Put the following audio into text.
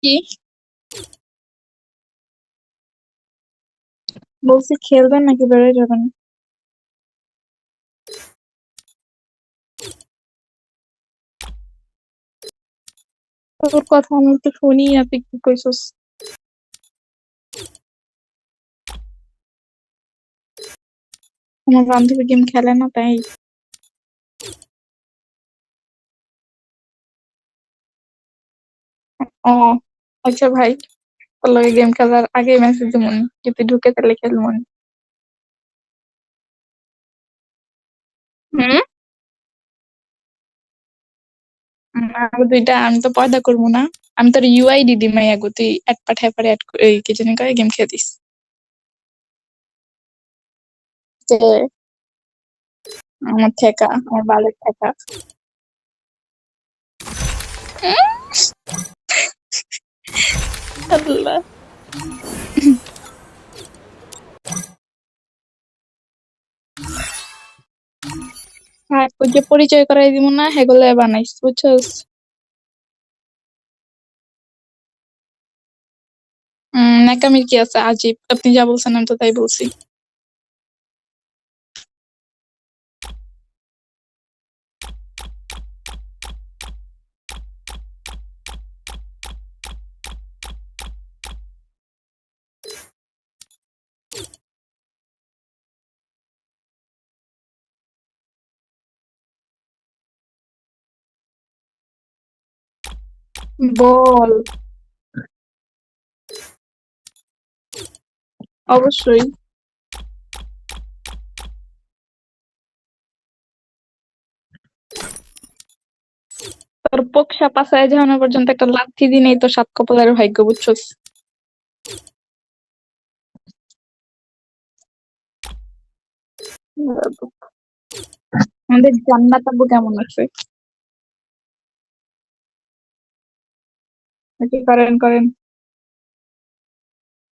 কি বলছি, খেলবেন নাকি বেরোয় যাবেন? তোর কথা আমি তো শুনি না, তুই কি কইছস? আমার বান্ধবী গেম খেলে না তাই। ও আচ্ছা ভাই, তোর লগে গেম খেলার আগে মেসেজ দিমুন, যদি ঢুকে তাহলে খেলমুন। হুম। আর দুইটা আমি তো পয়দা করবো না। আমি তোর ইউআইডি দিমাই আগু, তুই এক পাঠায় পরে এই কি জানি কয় গেম খেয়ে দিস। যে আমার ঠেকা, আমার বালের ঠেকা। আল্লাহ। হ্যাঁ, ওই যে পরিচয় করাই দিব না, হেগুলো বানাইস বুঝছস। ন্যাকামির কি আছে আজিব, আপনি যা বলছেন আমি তো তাই বলছি। বল। অবশ্যই। তোর পোকসা পাছায় ঝানো পর্যন্ত একটা লাথি দিনেই তো সাত কপালের ভাগ্য বুঝছস। আমাদের জান্নাত আব্বু কেমন আছে? কি করেন করেন।